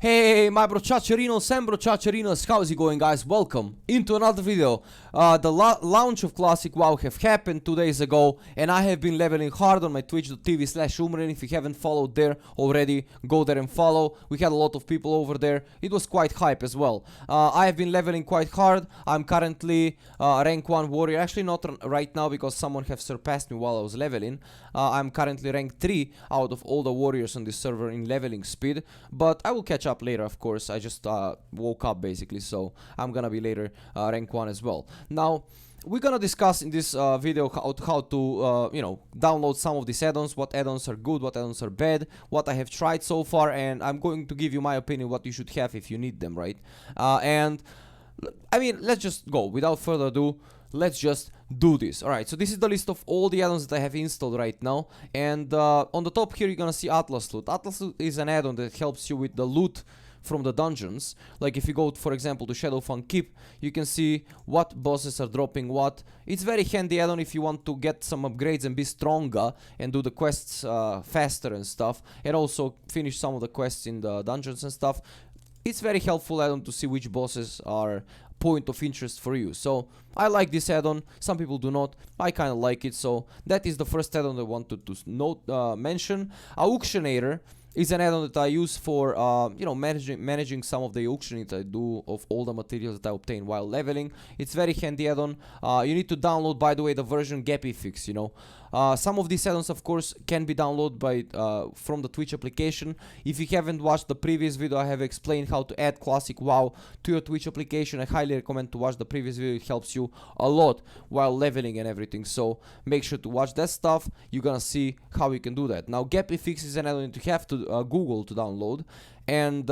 Hey, my bro Chacherinos and bro Chacherinos, how's it going, guys? Welcome into another video. The launch of Classic WoW have happened 2 days ago, and I have been leveling hard on my twitch.tv/Umren. If you haven't followed there already, go there and follow. We had a lot of people over there. It was quite hype as well. I have been leveling quite hard. I'm currently rank 1 warrior. Actually not right now because someone have surpassed me while I was leveling. I'm currently rank 3 out of all the warriors on this server in leveling speed, but I will catch up later, of course. I just woke up basically, so I'm gonna be later rank 1 as well. Now we're gonna discuss in this video how to download some of these add-ons, what add-ons are good, what add-ons are bad, what I have tried so far, and I'm going to give you my opinion what you should have if you need them, right? And I mean, let's just go without further ado. Let's just do this. Alright, so this is the list of all the add-ons that I have installed right now, and on the top here you're gonna see AtlasLoot. AtlasLoot is an add-on that helps you with the loot from the dungeons. Like if you go, for example, to Shadowfang Keep, you can see what bosses are dropping what. It's very handy add-on if you want to get some upgrades and be stronger and do the quests faster and stuff, and also finish some of the quests in the dungeons and stuff. It's very helpful add-on to see which bosses are point of interest for you. So I like this add-on. Some people do not. I kind of like it. So that is the first add-on I wanted to mention. Auctionator is an add-on that I use for managing some of the auctioning that I do of all the materials that I obtain while leveling. It's very handy add-on. You need to download, by the way, the version GepyFix. Some of these add-ons, of course, can be downloaded from the Twitch application. If you haven't watched the previous video, I have explained how to add Classic WoW to your Twitch application. I highly recommend to watch the previous video. It helps you a lot while leveling and everything. So make sure to watch that stuff. You're gonna see how you can do that. Now, GepyFix is an add-on that you have to Google to download, and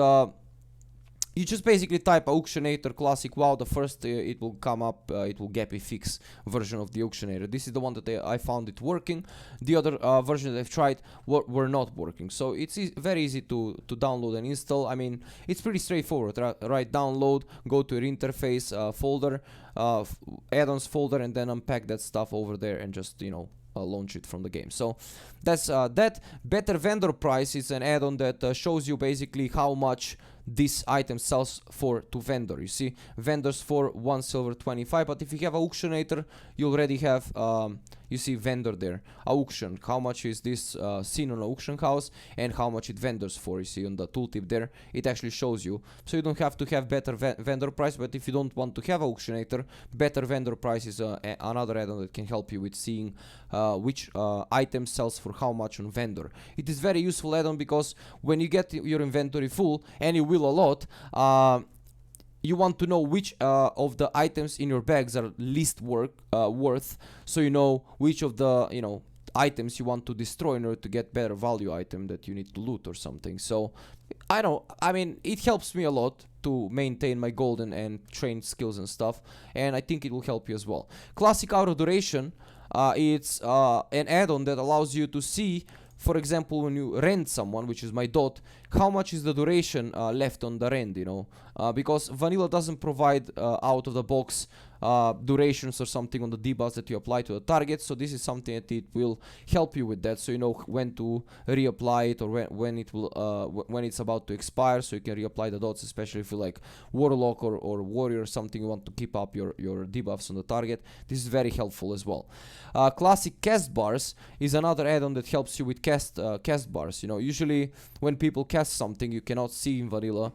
you just basically type Auctionator Classic WoW. The first it will come up, it will GepyFix version of the Auctionator. This is the one that I found it working. The other version that I've tried were not working. So it's very easy to download and install. I mean, it's pretty straightforward, right? Download, go to your interface folder, add-ons folder, and then unpack that stuff over there and just, launch it from the game. So that's that. Better Vendor Price is an add-on that shows you basically how much this item sells for to vendor. You see, vendors for 1 silver 25, but if you have Auctionator, you already have you see vendor there, auction, how much is this seen on auction house and how much it vendors for. You see on the tooltip there, it actually shows you. So you don't have to have better vendor price, but if you don't want to have Auctionator, better vendor price is another add-on that can help you with seeing which item sells for how much on vendor. It is very useful add-on because when you get your inventory full, and you will a lot, you want to know which of the items in your bags are least worth, so you know which of the items you want to destroy in order to get better value item that you need to loot or something. So I mean, it helps me a lot to maintain my golden and trained skills and stuff, and I think it will help you as well. ClassicAuraDuration, it's an add-on that allows you to see, for example, when you rent someone, which is my dot, how much is the duration left on the rend, because vanilla doesn't provide out of the box durations or something on the debuffs that you apply to the target. So this is something that it will help you with that, so you know when to reapply it, or when it will when it's about to expire, so you can reapply the dots, especially if you like warlock or warrior or something, you want to keep up your debuffs on the target. This is very helpful as well. ClassicCastbars is another add-on that helps you with castbars. Usually when people cast something, you cannot see in vanilla,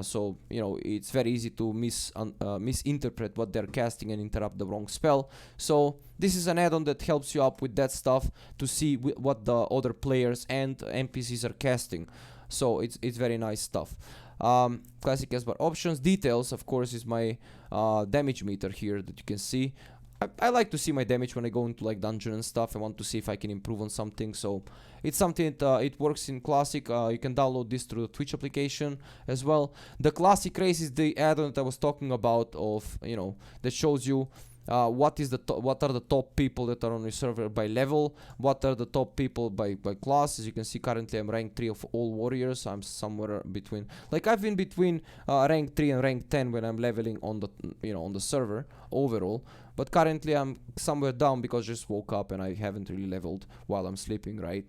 so it's very easy to misinterpret what they're casting and interrupt the wrong spell. So this is an add-on that helps you up with that stuff to see what the other players and NPCs are casting. So it's very nice stuff. Classic Castbar options details, of course, is my damage meter here that you can see. I like to see my damage when I go into like dungeon and stuff. I want to see if I can improve on something, so it's something that it works in Classic. You can download this through the Twitch application as well. The ClassicRace is the add-on that I was talking about, of that shows you what are the top people that are on your server by level, what are the top people by class. As you can see, currently I'm rank 3 of all warriors. I'm somewhere between, like I've been between rank 3 and rank 10 when I'm leveling on the on the server overall, but currently I'm somewhere down because I just woke up and I haven't really leveled while I'm sleeping, right?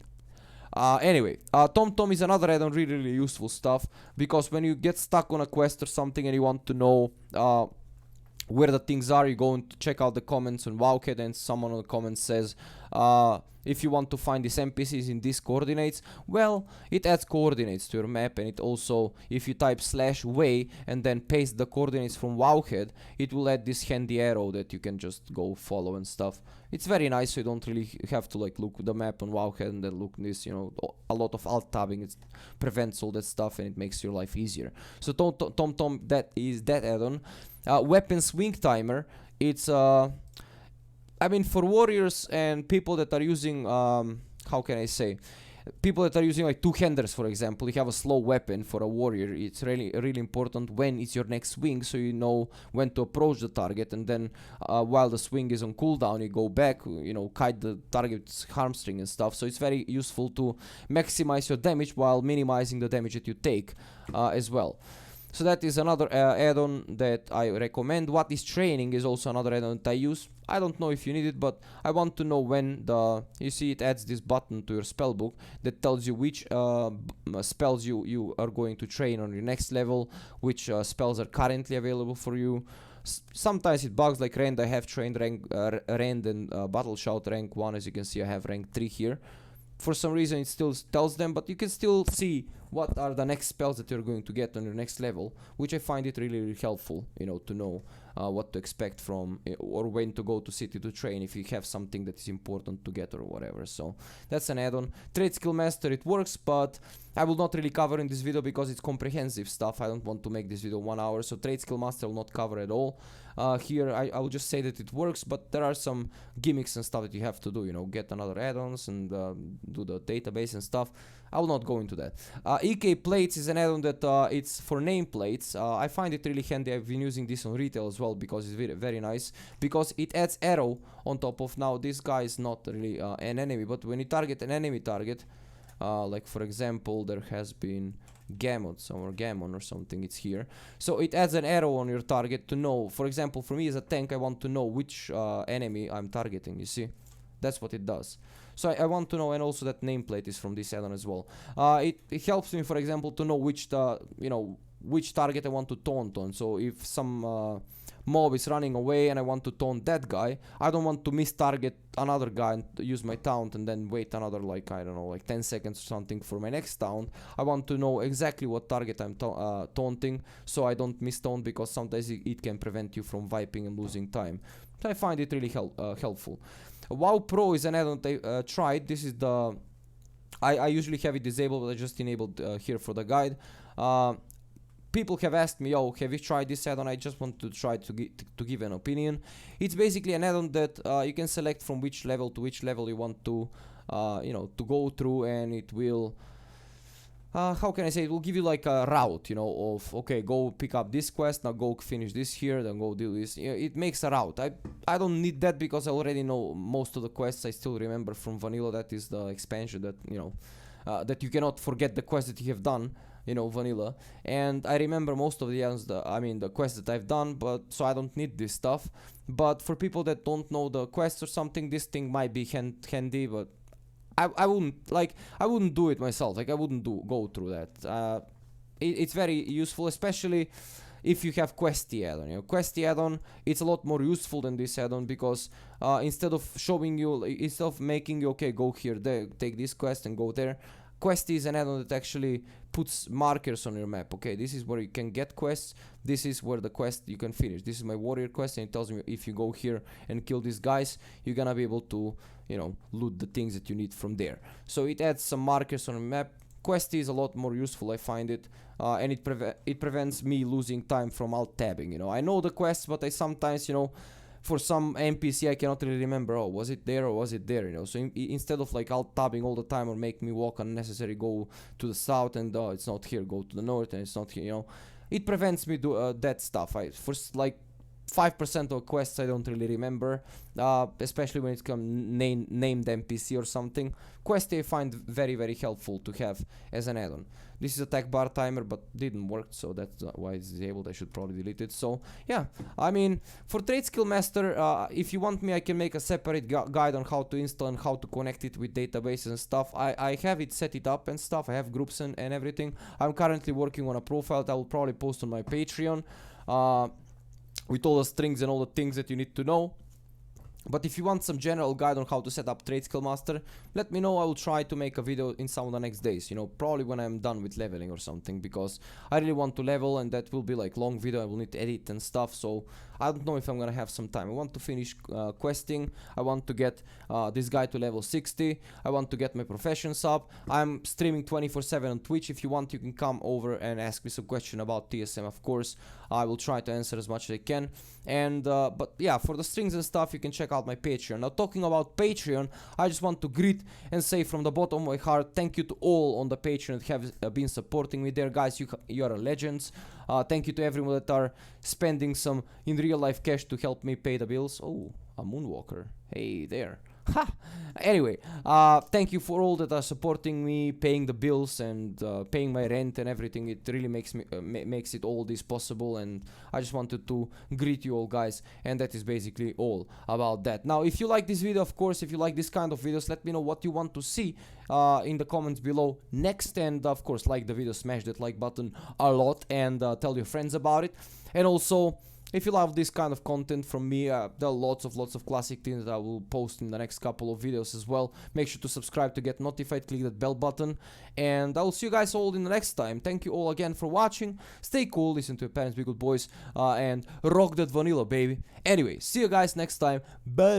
Anyway, TomTom is another add-on, really useful stuff, because when you get stuck on a quest or something and you want to know where the things are, you go and check out the comments on Wowcat, and someone on the comments says, if you want to find these NPCs in these coordinates, well, it adds coordinates to your map, and it also, if you type /way and then paste the coordinates from Wowhead, it will add this handy arrow that you can just go follow and stuff. It's very nice, so you don't really have to like look the map on Wowhead and then look this, you know, a lot of alt tabbing. It prevents all that stuff and it makes your life easier. So TomTom, that is that add-on. WeaponSwingTimer, it's I mean, for warriors and people that are using, how can I say, people that are using like two-handers, for example, you have a slow weapon for a warrior. It's really important when it's your next swing, so you know when to approach the target, and then while the swing is on cooldown, you go back, you know, kite the target's harmstring and stuff. So it's very useful to maximize your damage while minimizing the damage that you take as well. So that is another add-on that I recommend. What is training is also another add-on that I use. I don't know if you need it, but I want to know when you see it adds this button to your spellbook that tells you which spells you are going to train on your next level, which spells are currently available for you. Sometimes it bugs, like Rend. I have trained Rend and Battle Shout rank 1. As you can see, I have rank 3 here. For some reason it still tells them, but you can still see what are the next spells that you're going to get on your next level, which I find it really helpful, you know, to know what to expect from, or when to go to city to train if you have something that is important to get or whatever. So that's an add-on. TradeSkillMaster, it works, but I will not really cover in this video because it's comprehensive stuff. I don't want to make this video 1 hour, so TradeSkillMaster will not cover at all. Here I will just say that it works, but there are some gimmicks and stuff that you have to do, you know, get another add-ons and do the database and stuff. I will not go into that. EKPlates is an add-on that it's for nameplates. I find it really handy. I've been using this on retail as well because it's very nice, because it adds arrow on top of, now this guy is not really an enemy, but when you target an enemy target, like for example there has been Gammon or something, it's here. So it adds an arrow on your target to know, for example, for me as a tank, I want to know which enemy I'm targeting, you see? That's what it does. So I want to know, and also that nameplate is from this add-on as well. It helps me, for example, to know which target I want to taunt on. So if some mob is running away and I want to taunt that guy, I don't want to miss-target another guy and use my taunt and then wait another, like, I don't know, like 10 seconds or something for my next taunt. I want to know exactly what target I'm taunting, so I don't miss-taunt, because sometimes it can prevent you from viping and losing time. So I find it really helpful. WoW Pro is an add-on I tried. This is the... I usually have it disabled, but I just enabled here for the guide. People have asked me, oh, have you tried this add-on? I just want to try to give an opinion. It's basically an add-on that you can select from which level to which level you want to, you know, to go through, and it will... how can I say, it will give you like a route, you know, of, okay, go pick up this quest, now go finish this here, then go do this. You know, it makes a route. I don't need that because I already know most of the quests. I still remember from vanilla. That is the expansion that, you know, that you cannot forget the quest that you have done, you know, vanilla. And I remember most of the quests that I've done, but so I don't need this stuff. But for people that don't know the quests or something, this thing might be handy, but I wouldn't do it myself. Like, I wouldn't go through that. It's very useful, especially if you have Questie add-on. You know, Questie add-on, it's a lot more useful than this add-on, because instead of showing you, instead of making you, okay, go here, there, take this quest and go there, Questie is an add-on that actually puts markers on your map. Okay, this is where you can get quests, this is where the quest you can finish. This is my warrior quest, and it tells me if you go here and kill these guys, you're gonna be able to, you know, loot the things that you need from there. So it adds some markers on the map. Questie is a lot more useful, I find it, and it prevents me losing time from alt tabbing. You know, I know the quests, but I sometimes, you know, for some NPC I cannot really remember, oh, was it there or was it there, you know. So instead of like alt tabbing all the time or make me walk unnecessary, go to the south and oh, it's not here, go to the north and it's not here, you know, it prevents me do that stuff. 5% of quests I don't really remember, especially when it comes named NPC or something. Questie I find very, very helpful to have as an add-on. This is a tech bar timer, but didn't work, so that's why it's disabled. I should probably delete it. So yeah, I mean, for TradeSkillMaster, if you want me, I can make a separate guide on how to install and how to connect it with databases and stuff. I have it set it up and stuff. I have groups and everything. I'm currently working on a profile that I will probably post on my Patreon, with all the strings and all the things that you need to know. But if you want some general guide on how to set up TradeSkillMaster, let me know. I will try to make a video in some of the next days, you know, probably when I'm done with leveling or something, because I really want to level, and that will be like long video. I will need to edit and stuff, so I don't know if I'm gonna have some time. I want to finish questing. I want to get this guy to level 60. I want to get my professions up. I'm streaming 24/7 on Twitch. If you want, you can come over and ask me some question about TSM, of course. I will try to answer as much as I can. And but yeah, for the strings and stuff, you can check out my Patreon. Now, talking about Patreon, I just want to greet and say from the bottom of my heart, thank you to all on the Patreon that have been supporting me there, guys. You are legends. Thank you to everyone that are spending some in real life cash to help me pay the bills. Oh, a moonwalker. Hey there. Ha! Anyway, thank you for all that are supporting me, paying the bills and paying my rent and everything. It really makes me makes it all this possible, and I just wanted to greet you all, guys, and that is basically all about that. Now, if you like this video, of course, if you like this kind of videos, let me know what you want to see in the comments below next, and of course, like the video, smash that like button a lot, and tell your friends about it. And also, if you love this kind of content from me, there are lots of classic things that I will post in the next couple of videos as well. Make sure to subscribe to get notified, click that bell button, and I will see you guys all in the next time. Thank you all again for watching. Stay cool, listen to your parents, be good boys, and rock that vanilla, baby. Anyway, see you guys next time. Bye.